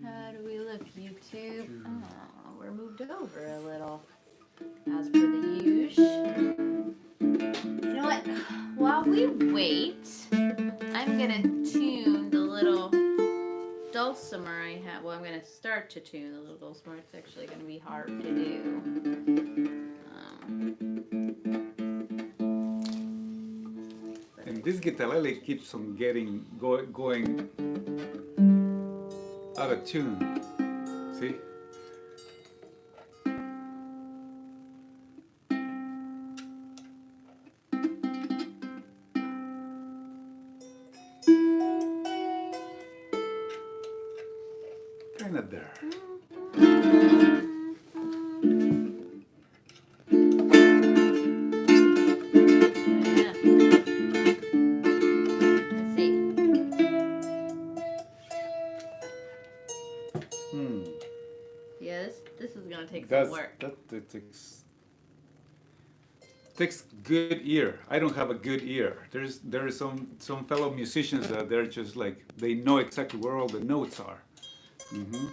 How do we look, YouTube? Oh, we're moved over a little, as per the usual. You know what? While we wait, I'm gonna tune the little dulcimer I have. Well, I'm gonna start to tune the little dulcimer. It's actually gonna be hard to do. And this guitarlele keeps on going out of tune. See? Kind of there. This is gonna take some work. That takes good ear. I don't have a good ear. There are some fellow musicians that they're just like they know exactly where all the notes are. Mm-hmm.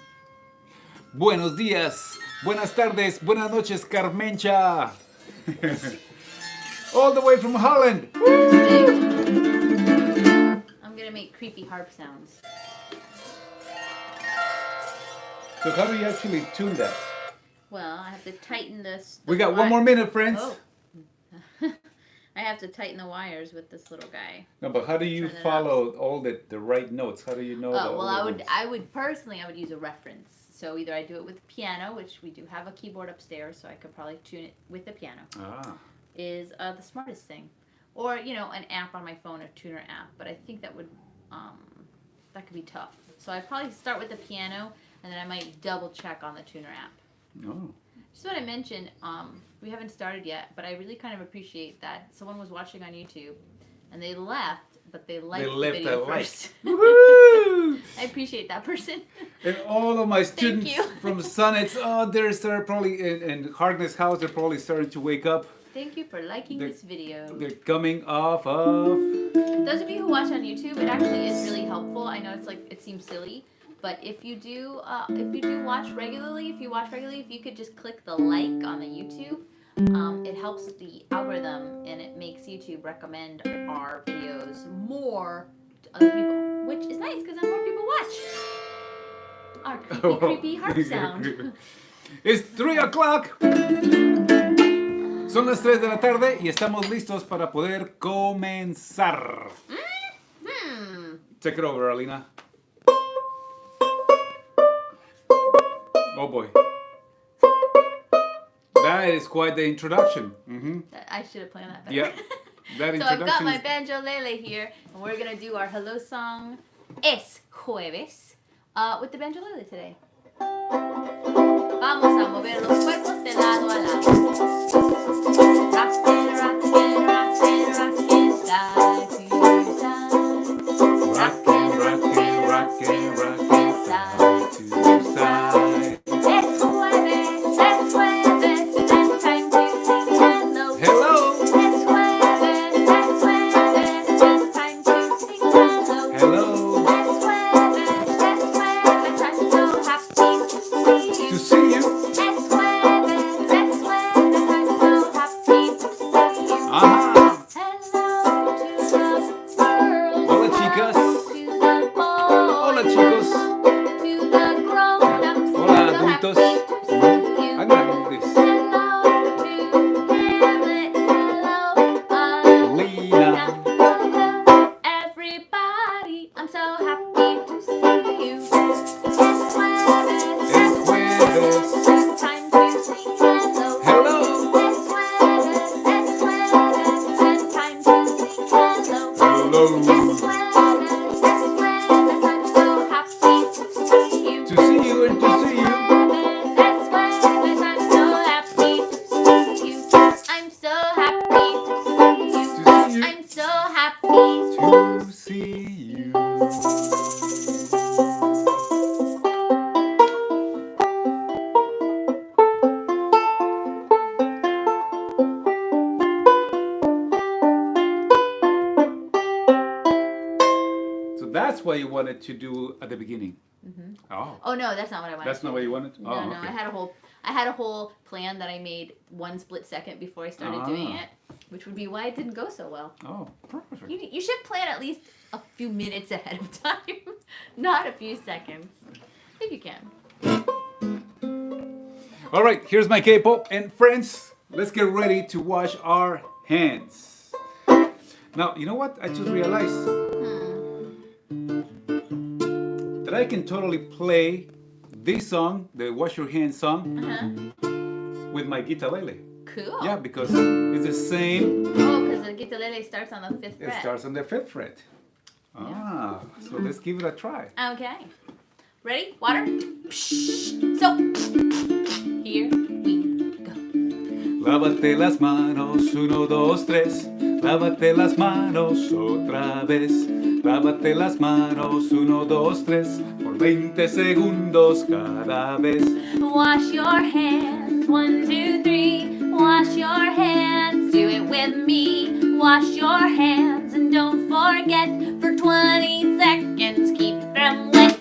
Buenos días, buenas tardes, buenas noches, Carmencha. All the way from Holland. I'm gonna make creepy harp sounds. So how do you actually tune that? Well, I have to tighten this. We got 1 more minute, friends. Oh. I have to tighten the wires with this little guy. No, but how do you follow all the right notes? How do you know? Oh, well, I would personally use a reference. So either I do it with the piano, which we do have a keyboard upstairs, so I could probably tune it with the piano. Is the smartest thing, or an app on my phone, a tuner app. But I think that would that could be tough. So I'd probably start with the piano, and then I might double check on the tuner app. Oh. Just what I mentioned, we haven't started yet, but I really kind of appreciate that someone was watching on YouTube, and they left, but they liked the video first. Woohoo! I appreciate that person. And all of my students from Sonnets, they're probably in Harkness House, they're probably starting to wake up. Thank you for liking this video. They're coming off of... Those of you who watch on YouTube, it actually is really helpful. I know it seems silly, but if you watch regularly, if you could just click the like on the YouTube, it helps the algorithm and it makes YouTube recommend our videos more to other people, which is nice because then more people watch our creepy harp sound. It's 3 o'clock. Son las 3 de la tarde y estamos listos para poder comenzar. Take it over, Alina. Oh boy. That is quite the introduction. Mm-hmm. I should have planned that better. Yeah. That so I've got my Banjolele here, and we're going to do our hello song, Es Jueves, with the Banjolele today. Vamos a mover los cuerpos de lado a lado. Rockin', rockin', rockin', rockin', side to side. Rockin', rockin', rockin', rockin', side to side. Es jueves, and time to sing hello. Hello. Es jueves, and time to sing hello. Hello. Es jueves, I'm so happy to see you. that's what you wanted to do at the beginning. Mm-hmm. Oh. Oh no, that's not what I wanted. That's not what you wanted? No, Oh, no. okay. I had a whole plan that I made 1 split second before I started doing it, which would be why it didn't go so well. Oh, perfect. You should plan at least a few minutes ahead of time, not a few seconds, if you can. All right, here's my capo. And friends, let's get ready to wash our hands. Now, you know what? I just realized that I can totally play this song, the Wash Your Hands song, with my guitarlele. Cool. Yeah, because it's the same. Oh, because the guitarele starts on the 5th fret. It starts on the 5th fret. Ah, so let's give it a try. Okay. Ready? Water? So, here we go. Lávate las manos, 1, 2, 3. Lávate las manos otra vez. Lávate las manos, 1, 2, 3. Por 20 segundos cada vez. Wash your hands, 1, 2, 3. Wash your hands, do it with me. Wash your hands and don't forget, for 20 seconds keep them wet.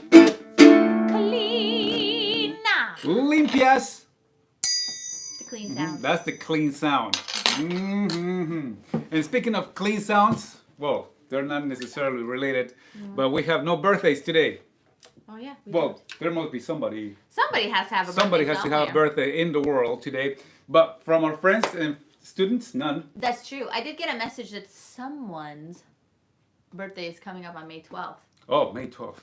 Clean. Limpias. The clean sound. That's the clean sound. And speaking of clean sounds, well, they're not necessarily related, but we have no birthdays today. Oh yeah. Well, there must be somebody. Somebody has to have a birthday. Somebody has to have a birthday in the world today. But from our friends and students, none. That's true. I did get a message that someone's birthday is coming up on May 12th. Oh, May 12th.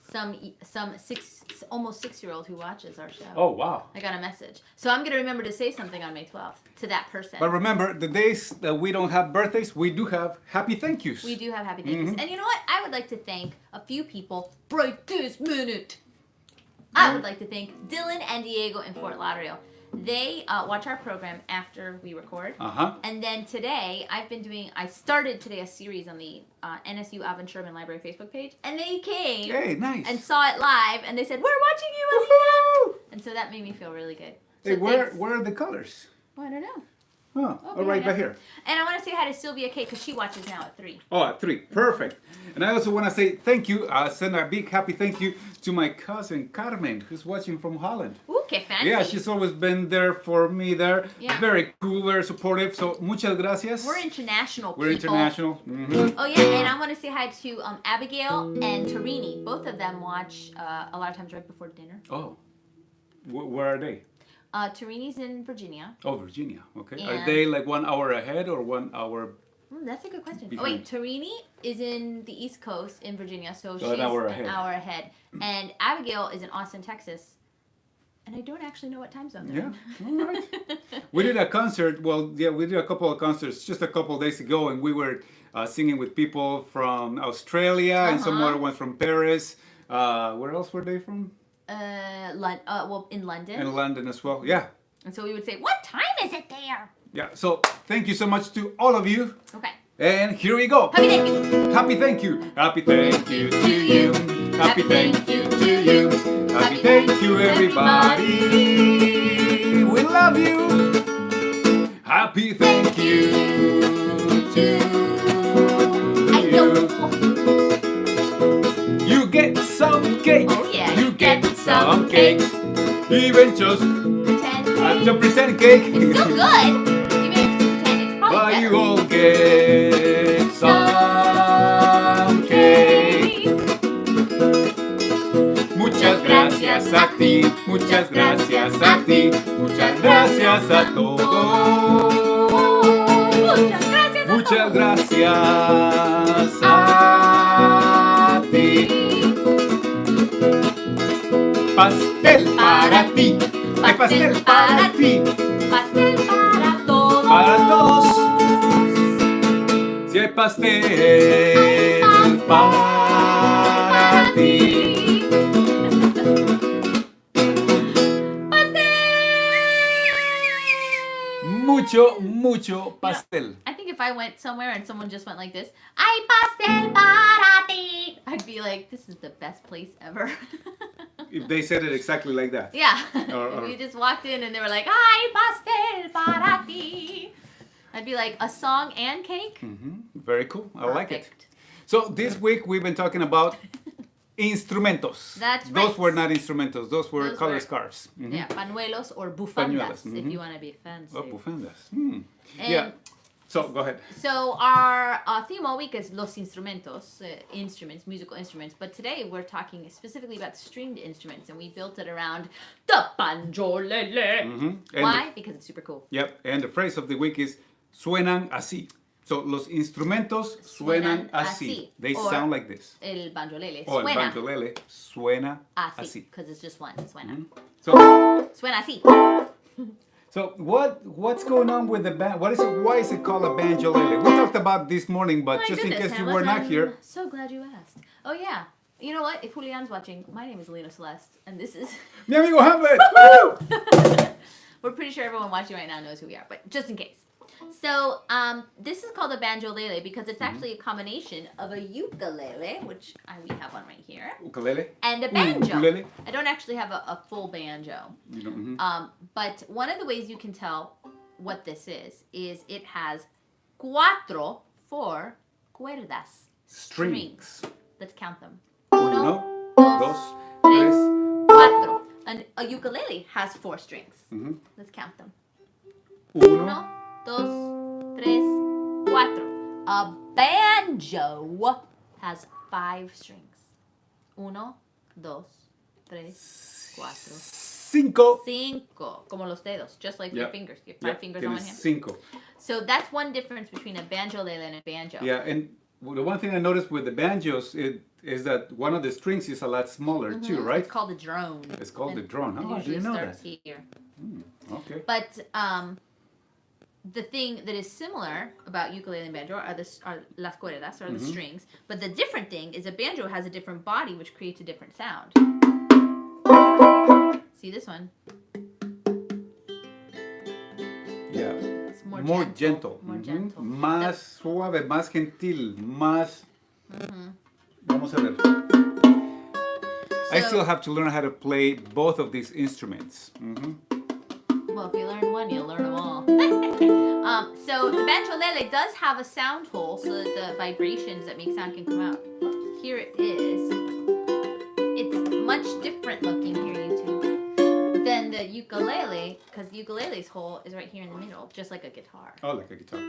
Almost 6-year-old who watches our show. Oh, wow. I got a message. So I'm going to remember to say something on May 12th to that person. But remember, the days that we don't have birthdays, we do have happy thank yous. We do have happy thank yous. And you know what? I would like to thank a few people right this minute. I would like to thank Dylan and Diego in Fort Lauderdale. They watch our program after we record. And then today, I started today a series on the NSU Alvin Sherman Library Facebook page. And they came and saw it live. And they said, we're watching you, Alina. And so that made me feel really good. So hey, where are the colors? Oh, I don't know. Huh. Oh, right here. And I want to say hi to Sylvia K because she watches now at 3. Oh, at 3. Perfect. And I also want to say thank you. Send a big happy thank you to my cousin Carmen, who's watching from Holland. Ooh, que fancy. Yeah, she's always been there for me there. Yeah. Very cool, very supportive. So, muchas gracias. We're international people. We're international. Oh, yeah. And I want to say hi to Abigail and Tarini. Both of them watch a lot of times right before dinner. Oh. Where are they? Tarini's in Virginia. Oh, Virginia. Okay. And are they like 1 hour ahead or 1 hour? That's a good question. Behind? Oh, wait. Tarini is in the East Coast in Virginia, so she's an hour ahead. And Abigail is in Austin, Texas. And I don't actually know what time zone they're in. All right. We did a concert. Well, yeah, we did a couple of concerts just a couple of days ago, and we were singing with people from Australia and some other ones from Paris. Where else were they from? Well, in London. In London as well, yeah. And so we would say, what time is it there? Yeah, so thank you so much to all of you. Okay. And here we go. Happy thank you. Happy thank you. Happy thank you to you. Happy thank you to you. Happy thank you, everybody. We love you. Happy thank you to you. You get some cake. Oh, yeah. You get some cake. Even just Pretend cake. It's still good. Even if it's pretend, it's probably But better. you all get some cake. Muchas gracias a ti. Muchas gracias a ti. Muchas gracias a todos. Muchas gracias Muchas gracias a ti. Pastel para ti. Hay pastel para ti. Pastel para todos. Para todos. Si hay pastel para ti. Mucho pastel. I think if I went somewhere and someone just went like this, "Ay, pastel para ti," I'd be like, this is the best place ever. If they said it exactly like that. Yeah. Or- If you just walked in and they were like, "Ay, pastel para ti," I'd be like, a song and cake? Very cool. I like it. Perfect. So this week we've been talking about Instrumentos. That's Those right. were not instrumentos. Those were Those color were- scarves. Mhm. Yeah, pañuelos or bufandas, Pañuelos, if you want to be fancy. Oh, bufandas. And Yeah. So go ahead. So our theme all week is los instrumentos, instruments, musical instruments. But today we're talking specifically about stringed instruments, and we built it around the banjolele. And Why? Because it's super cool. Yep. And the phrase of the week is suenan así. So los instrumentos suenan así. They Or sound like this. El banjolele Oh, el suena banjolele suena así, así. because it's just one. Suena. So, Suena así. so what's going on with the band? Why is it called a banjolele? We talked about this morning, but My just in goodness, case you Hamlet, were not I'm here. so glad you asked. Oh yeah. You know what? If Julian's watching, my name is Alina Celeste, and this is. Mi amigo Hamlet. Woo! We're pretty sure everyone watching right now knows who we are, but just in case. So, this is called a banjolele because it's actually a combination of a ukulele, which we have one right here, Ukulele. and a banjo. Ukulele. I don't actually have a full banjo. You know, But one of the ways you can tell what this is it has four cuerdas. Strings. Let's count them. Uno, dos, dos, tres, tres, cuatro. And a ukulele has 4 strings. Let's count them. uno. 1, 2, 3, 4. A banjo has 5 strings. 1, 2, 3, 4, Cinco. 5. Como los dedos, just like your Yep. fingers. You have 5 fingers on one Tienes hand. cinco. So that's one difference between a banjolele and a banjo. Yeah, and the one thing I noticed with the banjos is that one of the strings is a lot smaller too, right? It's called a drone. It's called And the drone. it Oh, I usually didn't know starts that. here. Okay. But the thing that is similar about ukulele and banjo are las cuerdas, or the strings. But the different thing is a banjo has a different body, which creates a different sound. See this one? Yeah. It's more gentle. More gentle. Más suave, más gentil, más. Vamos a ver. I So- still have to learn how to play both of these instruments. Well, if you learn one, you'll learn them all. So the banjolele does have a sound hole so that the vibrations that make sound can come out. Here it is. It's much different looking here, YouTube, than the ukulele, because the ukulele's hole is right here in the middle, just like a guitar. Oh, like a guitar.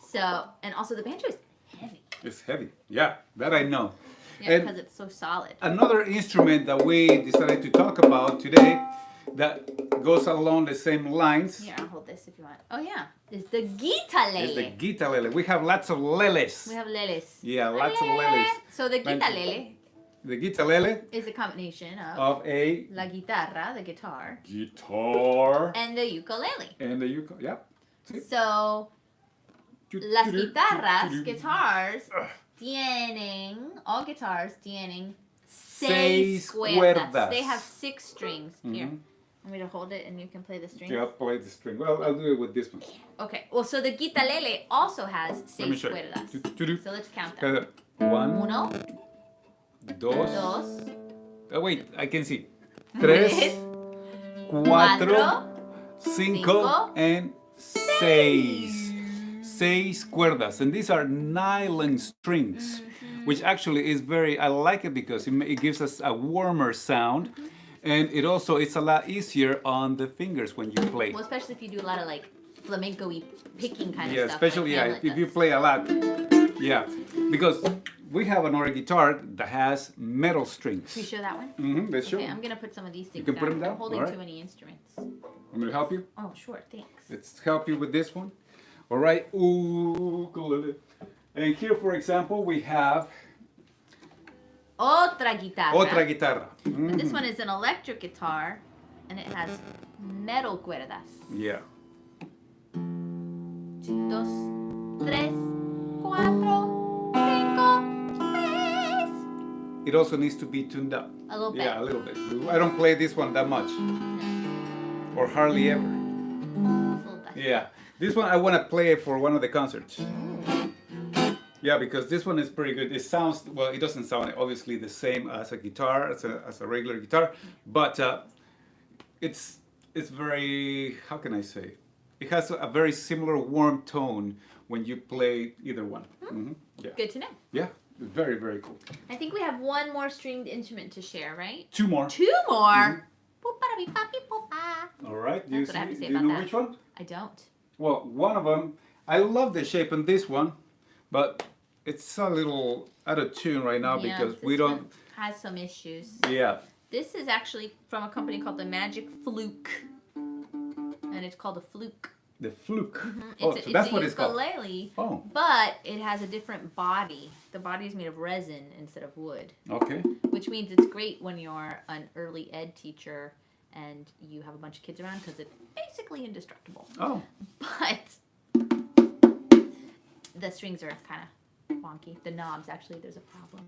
So, and also the banjo is heavy. It's heavy. Yeah, that I know. Yeah, And because it's so solid. another instrument that we decided to talk about today that goes along the same lines Here, I'll hold this if you want. Oh yeah, is the guitarlele. is the guitarlele. We have lots of leles. We have leles. Yeah, lots of leles. So the guitarlele The guitarlele is a combination of a la guitarra, the guitar, guitar and the ukulele. and the ukulele. Yeah. See? So las guitars, all guitars tienen Seis 6 cuerdas. cuerdas. They have 6 strings. Here, want me to hold it and you can play the strings? Yeah, I'll play the string. Well, I'll do it with this one. Okay, well, so the guitarlele also has Let me 6 show you. cuerdas. So let's count them. One, 1, dos. 2, Oh, wait, I can see. Tres, cuatro, cinco, and seis. 6 cuerdas. And these are nylon strings, which actually is I like it because it gives us a warmer sound. And it also, it's a lot easier on the fingers when you play. Well, especially if you do a lot of like flamenco-y picking kind Yeah, of stuff. especially like Hamlet if you does. play a lot. Yeah, because we have another guitar that has metal strings. Can you show that one? Let's show. Okay, I'm gonna put some of these things can put them down? I'm holding Alright. too many instruments. Want me to help you? Oh, sure, thanks. Let's help you with this one. All right. Ukulele. And here, for example, we have Otra guitarra. otra guitarra. And this one is an electric guitar, and it has metal cuerdas. Yeah. 2, 3, 4, 5, 6. It also needs to be tuned up. A little bit. Yeah, a little bit. I don't play this one that much, or hardly ever. It's a little dusty. Yeah. This one I want to play it for one of the concerts. Yeah, because this one is pretty good. It sounds, well, it doesn't sound obviously the same as a guitar, as a regular guitar, but it's very, how can I say? It has a very similar warm tone when you play either one. Yeah. Good to know. Yeah. Very, very cool. I think we have one more stringed instrument to share, right? Two more. Two more? All right. That's what I have to say do you about know that. which one? I don't. Well, one of them, I love the shape on this one, but it's a little out of tune right now because we don't... One has some issues. Yeah. This is actually from a company called the Magic Fluke. And it's called a fluke. The fluke. Mm-hmm. Oh, so that's what it's called. Ukulele, Oh. but it has a different body. The body is made of resin instead of wood. Okay. Which means it's great when you're an early ed teacher and you have a bunch of kids around because it's basically indestructible. Oh. But the strings are kind of wonky. The knobs, actually, there's a problem.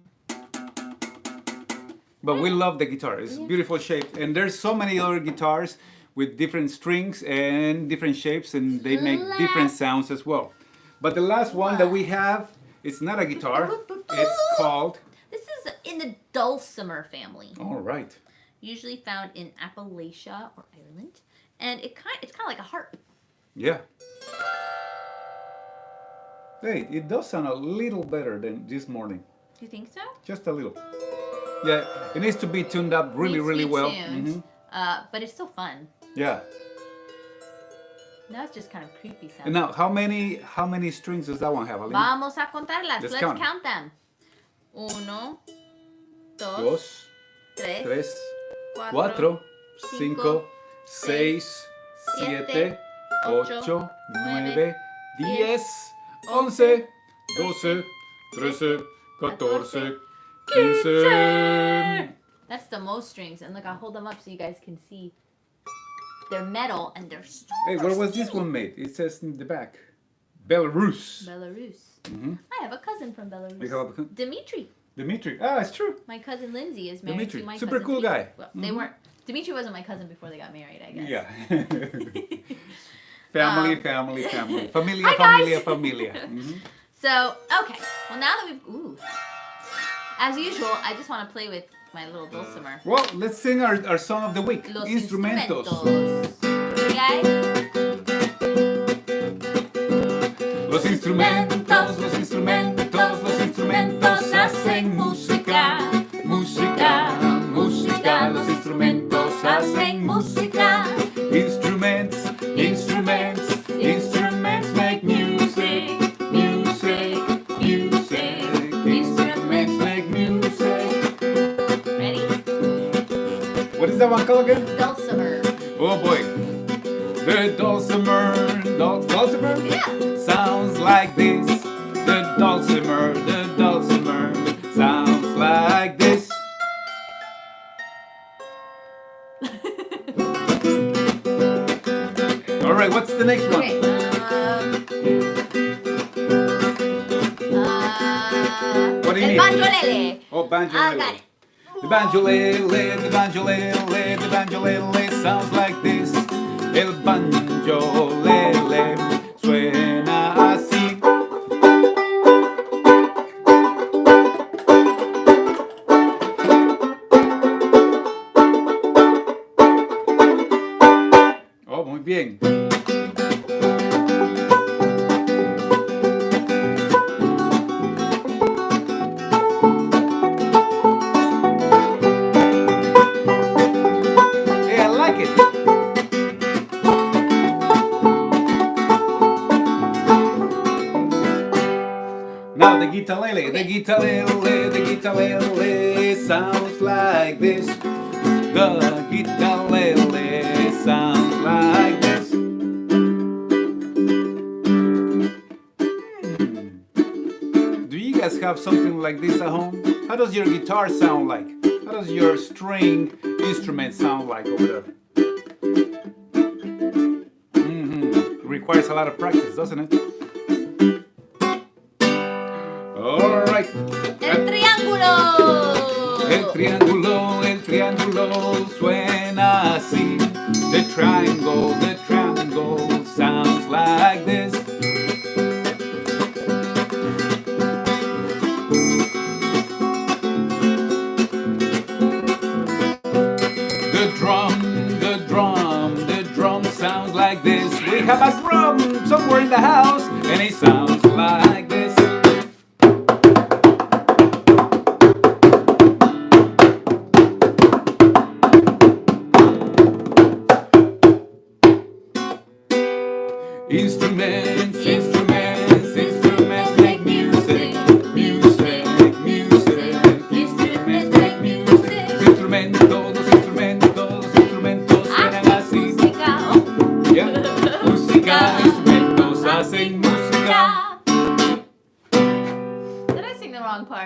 But we love the guitar. It's beautiful shape. And there's so many other guitars with different strings and different shapes, and they make different sounds as well. But the last one that we have, it's not a guitar. It's called... This is in the dulcimer family. All right. Usually found in Appalachia or Ireland. And it's kind of like a harp. Yeah. Hey, it does sound a little better than this morning. Do you think so? Just a little. Yeah, it needs to be tuned up really, really well. Tuned, but it's still fun. Yeah. Now it's just kind of creepy sounding. And now, how many strings does that one have, Alina? Vamos a contarlas. Let's Let's count. count them. 1, 2, Dos, 3, tres, 4, cuatro, cinco, 6, 6, 7, 7, 8, 8, 9, 10, 11, 12, 13, 14, 15. That's the most strings. And look, I'll hold them up so you guys can see. They're metal and they're so Hey, where was this one made? It says in the back. Belarus. Belarus. Mm-hmm. I have a cousin from Belarus. You have a Dimitri. Dimitri. Ah, it's true. My cousin Lindsay is married Dimitri. to my Super cousin cool Pete. guy. Well, they weren't. Dimitri wasn't my cousin before they got married, I guess. Yeah. Family, family, family. Familia, Hi, guys. familia, familia. Mm-hmm. So, okay. Well, now that we've... Ooh. As usual, I just want to play with my little dulcimer. Well, let's sing our song of the week. Los Instrumentos. You guys? Los instrumentos, los instrumentos, los instrumentos hacen música, música, música. Los instrumentos hacen música. Instruments, instruments, instruments make music, music, music. Instruments make music. Ready? What is that one called again? Dulcimer. Oh boy. The dulcimer, dulcimer? Yeah. Sounds like this. The dulcimer sounds like this. All right, what's the next one? Okay. What do you El need? banjolele. Oh, I got banjolele. it. The banjolele, the banjolele, the banjolele sounds like this. El banjolele suena así. Oh, muy bien. Hey, I like it. Now the guitarlele, the guitarlele sounds like this. The guitarlele sounds like this. Do you guys have something like this at home? How does your guitar sound like? How does your string instrument sound like over there? Requires a lot of practice, doesn't it? All right. El triángulo. El triángulo suena así. The triangle sounds like this. The drum sounds like this. We have a drum somewhere in the house, and it sounds like this.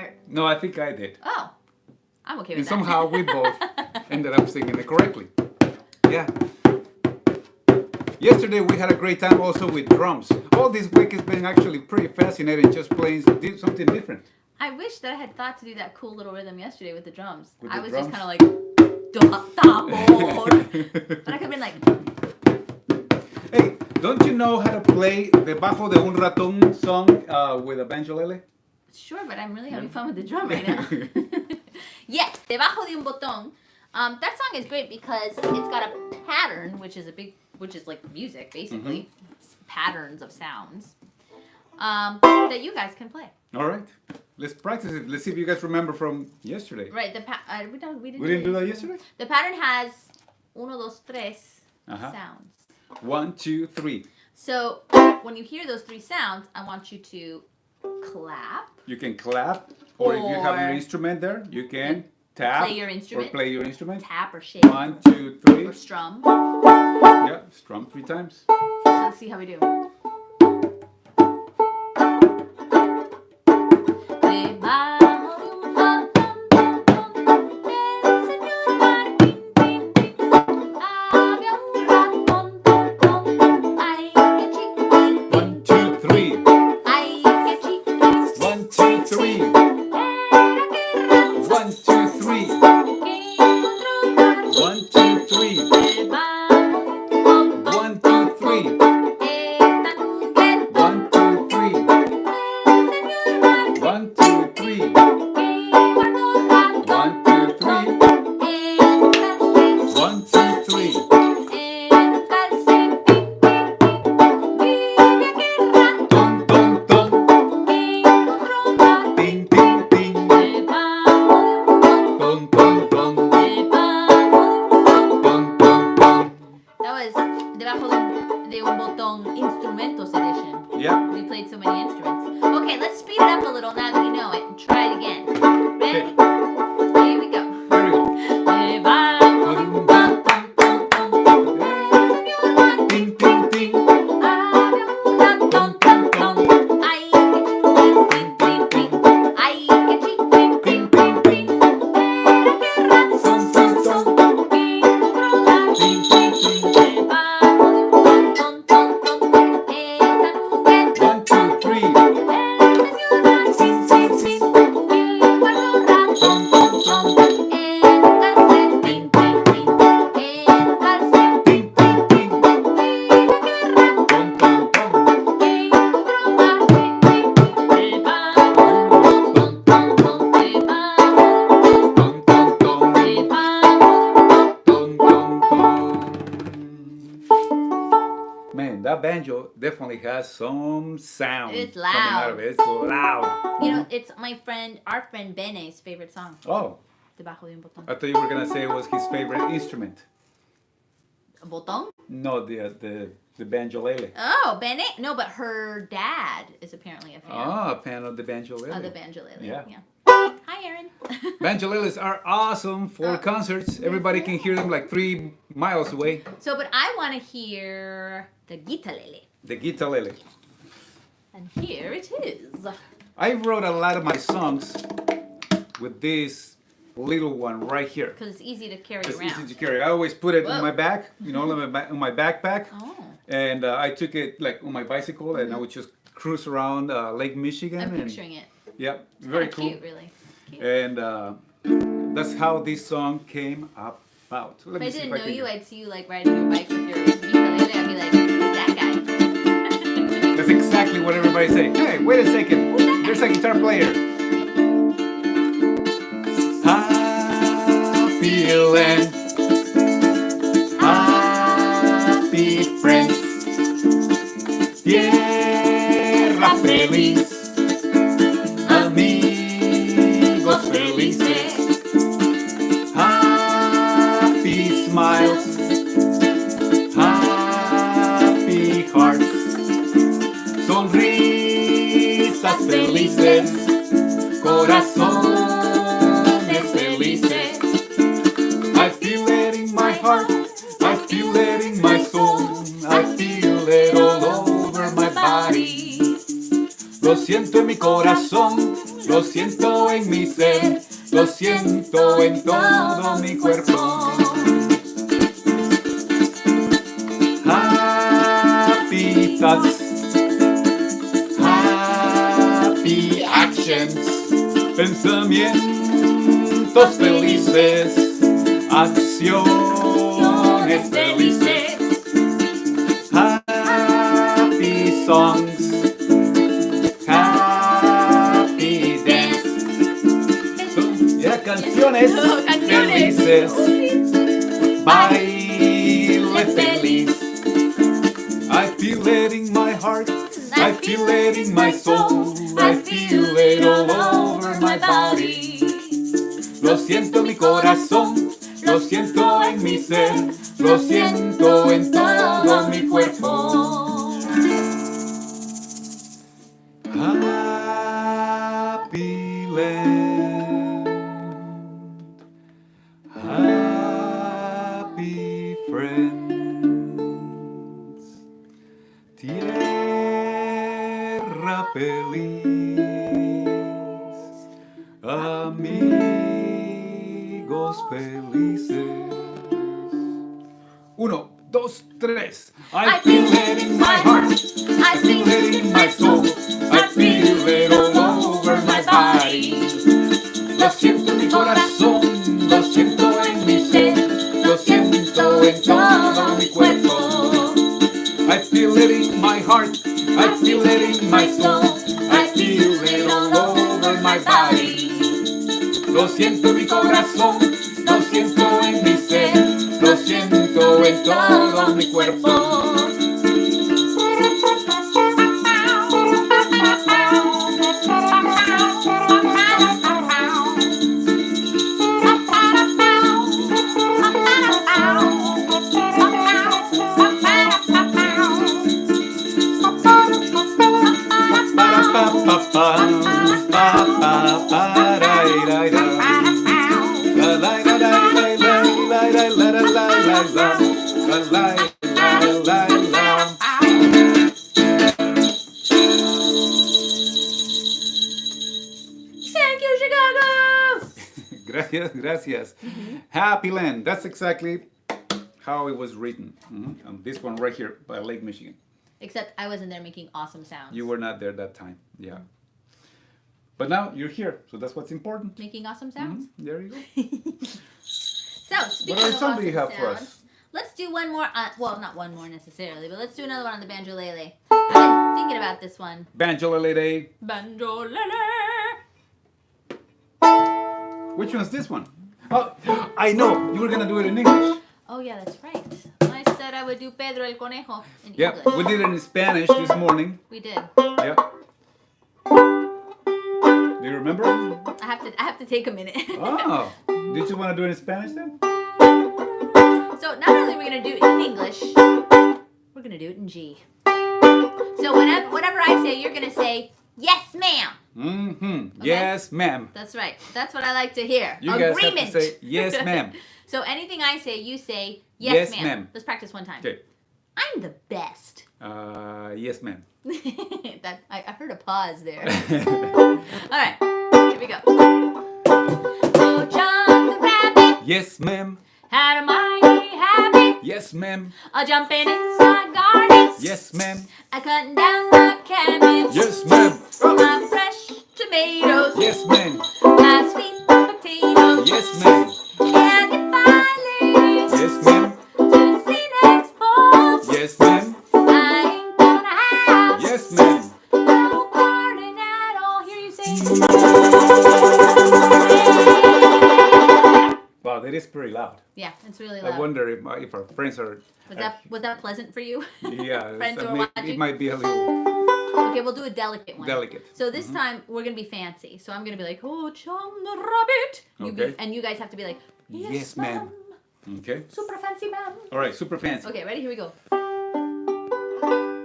part? No, I think I did. Oh, I'm okay with And that. somehow we both ended up singing it correctly. Yeah. Yesterday we had a great time also with drums. All this week has been actually pretty fascinating, just playing something different. I wish that I had thought to do that cool little rhythm yesterday with the drums. With I the was drums? just kind of like, but I could have been like, Hey, don't you know how to play Debajo De Un Botón song with a banjolele? sure, but I'm really having fun with the drum right now. Yes, Debajo de Un Botón. That song is great because it's got a pattern, which is like music basically, patterns of sounds that you guys can play. All right, let's practice it. Let's see if you guys remember from yesterday. Right. We We didn't do that yesterday? The pattern has uno, dos, tres sounds. 1, 2, 3. So when you hear those three sounds, I want you to clap. You can clap, or if you have your Or- instrument there, you can tap Play your instrument. or play your instrument. Tap or shake 1, 2, 3. or strum. Yeah, strum 3 times. So let's see how we do. Debajo de un botón, el señor Martín, había un ratón, ay, qué chiquitín, 1, 2, 3. ay, qué chiquitín, 1, 2, 3. era que ratón 1, 2, 3. que encontró mar 1, 2, 3. debajo de un botón. 1, 2, 3. Esta nube 1, 2, 3. el señor Martín 1, 2, 3. que guardó ratón 1, 2, 3. en un calcetín. 1, 2, 3. En un calcetín, vive aquel ratón Ton, ton, ton. que encontró mar Ting, ting, ting. debajo de un botón, Ton, ton, ton. debajo de un botón. Ton, ton, ton. That was Debajo de un Botón Instrumentos edition. Yeah. We played so many instruments. Okay, let's speed it up a little now that you know it and try it again. Ready? Here we go. There we go. Debajo de un botón, el señor Martín Ting, ting, ting. había un ratón, ton, ton. Ay, qué chiquitín, tin, tin, tin. Ay, qué chiquitín, tin, tin, tin. Era aquel ratón, ton, ton, que encontró mar Ting, ting, ting. debajo de un botón, ton, ton. Esta nube 1, 2, 3. el señor Martín, tin, tin, que guardó ratón, Ton, ton, ton. en un calcetín, tin, tin, en un calcetín. Ting, ting, ting. Vive aquel ratón Ton, ton, ton. que encontró mar debajo de un botón, ton, ton, debajo de un botón, Ton, ton, ton. debajo de un botón. Ton, ton. Man, that banjo definitely has some sound It's coming out of loud. it. It's loud. You know, it's our friend Bene's favorite song, Oh, Debajo de un Botón. I thought you were gonna say it was his favorite instrument. Botón? No, the banjolele. Oh, Bene? No, but her dad is apparently a fan Ah, a fan of the banjolele. of the Banjolele. Yeah. Hi, Aaron. Banjoleles are awesome for concerts. Everybody can hear them like 3 miles away. So, but I want to hear the guitarlele. The guitarlele. And here it is. I wrote a lot of my songs with this little one right here. Because it's easy to carry It's around. easy to carry. I always put it Whoa. on my back, on my backpack. Oh, And I took it like on my bicycle, and I would just cruise around Lake Michigan. I'm and, picturing it. yeah, very Kinda cool. cute, really. Cute. And that's how this song came about. Let If me I see didn't if I know can- you, I'd see you like riding your bike with your ukulele. I'd be like, who's that guy? That's exactly what everybody say. Hey, wait a second. There's a guitar player. Happy land, happy friends, tierra feliz, amigos felices, happy smiles, happy hearts, sonrisas felices, corazones felices. I feel it in my heart, I feel it in my soul, I feel it all over my body. Lo siento en mi corazón, lo siento en mi ser, lo siento en todo mi cuerpo. Happy thoughts, happy actions, pensamientos felices, acciones felices. Happy songs, happy dance. Ya canciones felices, baile feliz. I feel it in my heart, I feel it in my soul, I feel it all over my body. Lo siento en mi corazón, lo siento en mi ser, lo siento en todo mi cuerpo. Happy land, happy friends, tierra feliz, amigos felices. 1, 2, 3. I feel it in my heart, I feel it in my soul, I feel it all over my body. Lo siento en mi corazón, lo siento en mi ser, lo siento en todo mi cuerpo. I feel it in my heart, I feel it in my soul, I feel it all over my body. Lo siento en mi corazón, lo siento en mi ser, lo siento en todo mi cuerpo. Thank you, Chicago! Gracias, gracias. Happy Land. That's exactly how it was written. And this one right here by Lake Michigan. Except I wasn't there making awesome sounds. You were not there that time. Yeah. But now you're here, so that's what's important. Making awesome sounds? There you go. So, speaking What of other song awesome do you have for sounds, us? let's do one more. Well, not one more necessarily, but let's do another one on the Banjolele. I've been thinking about this one. Banjolele. Banjolele. Which one's this one? Oh, I know. You were going to do it in English. Oh, yeah, that's right. I said I would do Pedro El Conejo in Yeah, English. we did it in Spanish this morning. We did. Yeah. Do you remember? I have to take a minute. Oh. Did you want to do it in Spanish then? So not only are we gonna do it in English, we're gonna do it in G. So whatever I say, you're gonna say yes, ma'am. Mm-hmm. Okay? Yes, ma'am. That's right. That's what I like to hear. You Agreement. guys have to say yes, ma'am. So anything I say, you say yes, ma'am. Let's practice one time. Okay. I'm the best. Yes, ma'am. I heard a pause there. All right. Here we go. Oh, John the rabbit Yes, ma'am. had a mighty habit Yes, ma'am. of jumping inside gardens. Yes, ma'am. Cutting down the cabbage. Yes, ma'am. My fresh tomatoes. Yes, ma'am. My sweet potatoes. Yes, ma'am. And if I live Yes, ma'am. to see next fall, Yes, ma'am. I ain't gonna have Yes, ma'am. no garden at all. Here you say. Wow, that is pretty loud. Yeah, it's really I loud. wonder if our friends are. Was that pleasant for you? Yeah, Friends who are it watching? might be a little Okay, we'll do a delicate one. delicate. So this time we're gonna be fancy. So I'm gonna be like, oh, John the rabbit. Okay. And you guys have to be like, Yes, ma'am. Okay. Super fancy, ma'am. All right, super fancy. Okay, ready? Here we go.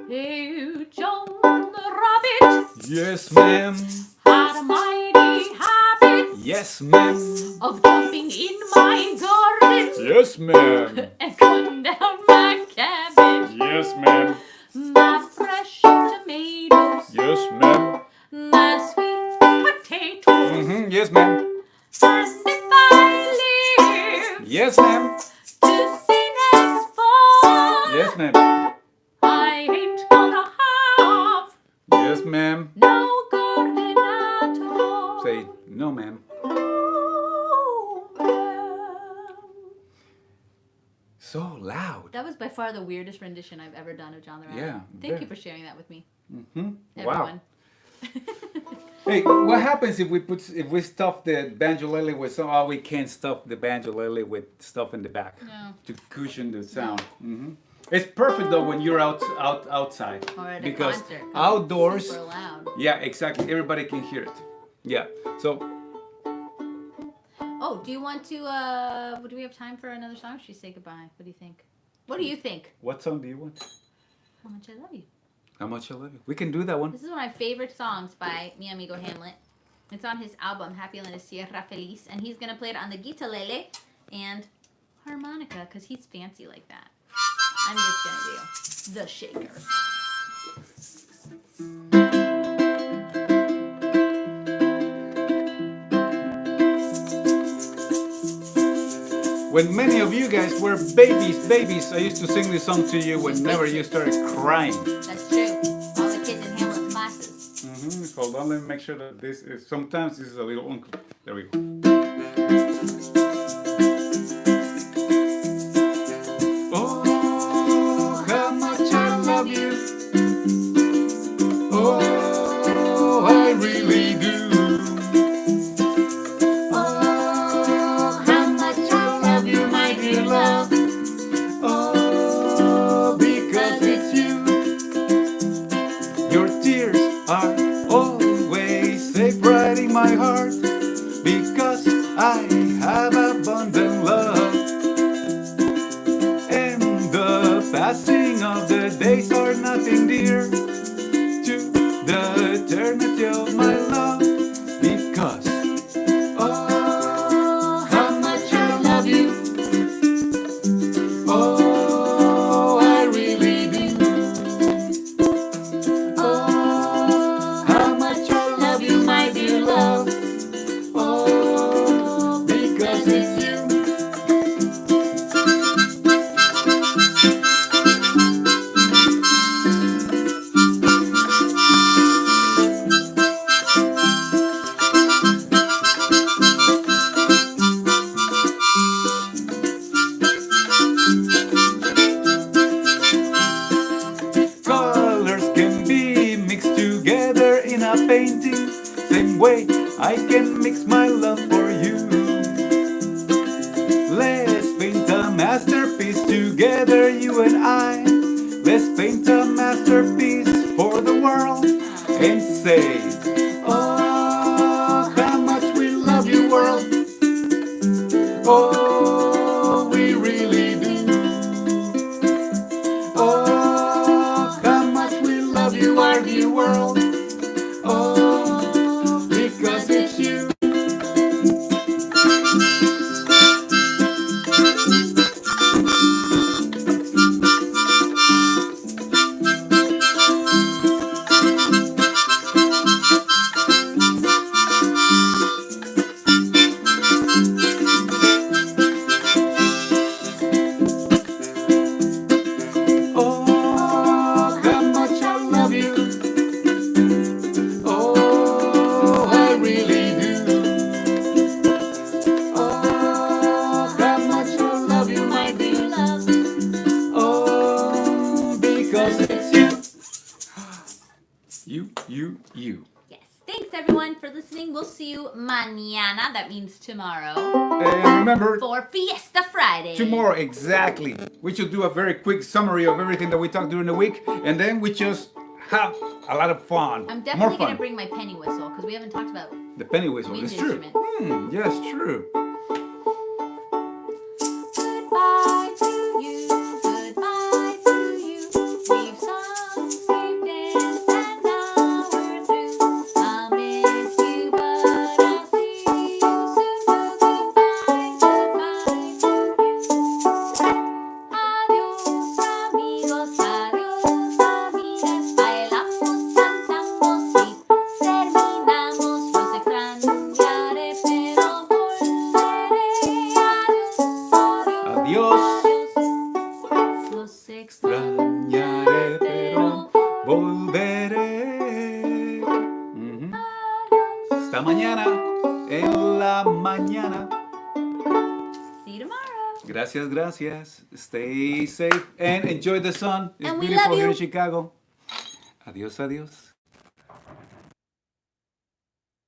Hey, John the rabbit Yes, ma'am. had a mighty habit Yes, ma'am. of jumping in my garden Yes, ma'am. and cutting down my cabbage, Yes, ma'am. my fresh tomatoes, Yes, ma'am. my sweet potatoes, Yes, ma'am. And if I live Yes, ma'am. to see next fall, Yes, ma'am. I ain't gonna have Yes, ma'am. no garden at all. Say, no, ma'am. No, ma'am. So loud. That was by far the weirdest rendition I've ever done of John the Rabbit. Yeah, Thank very. you for sharing that with me, Wow. everyone. Hey, what happens if we stuff the banjolele with some? Oh, we can't stuff the banjolele with stuff in the back No. to cushion the sound. It's perfect though when you're outside Or at a because concert, 'cause it's outdoors. super loud. Yeah, exactly. Everybody can hear it. Yeah. So Oh, do you want to? Do we have time for another song? Or should we say goodbye? What do you think? What do you think? what song do you want? How much I love you. How much I love you. We can do that one. This is one of my favorite songs by mi amigo Hamlet. It's on his album Happy La Sierra Feliz, and he's gonna play it on the guitarlele and harmonica because he's fancy like that. I'm just gonna do the shaker. When many of you guys were babies, I used to sing this song to you whenever you started crying. That's true. All the kids in Hamlet's classes. Hold on, let me make sure that this is. Sometimes this is a little unclear. There we go. Oh, how much I love you. Oh, I really do. Oh, how much I love you, my dear love. Oh, because it's you. Your tears are always safe right in my heart because I have abundant love. And the passing of the days are nothing dear to the eternity of my love because oh, how much I love you. Oh, I really do. Oh, how much I love you, my dear love. Oh, because it's you. Colors can be mixed together in a painting. Same way I can mix my love for you. Let's paint a masterpiece together, you and I. Let's paint a masterpiece for the world and say, oh, how much we love you, world. Oh, we really do. Oh, how much we love you, our dear world. Oh, because it's you. Oh, how much I love you. Oh, I really do. Oh, how much I love you, my dear love. Oh, because it's you. Yes. Thanks everyone for listening. We'll see you mañana. That means tomorrow. And remember, For Fiesta Friday. tomorrow, exactly. We should do a very quick summary of everything that we talked during the week, and then we just have a lot of fun. I'm More definitely fun. gonna bring my penny whistle because we haven't talked about The penny whistle. wind It's true. instruments. Yes, true. Goodbye to you, goodbye to you. We've sung, we've danced, and now we're through. I'll miss you, but I'll see you soon. So goodbye, goodbye to you. Adios, amigos, adios, amigas. Bailamos, cantamos y terminamos. Los extrañaré Hasta mañana. En la mañana. See you tomorrow. Gracias, gracias. Stay safe and enjoy the sun. It's And we beautiful love here you. in Chicago. Adiós, adiós.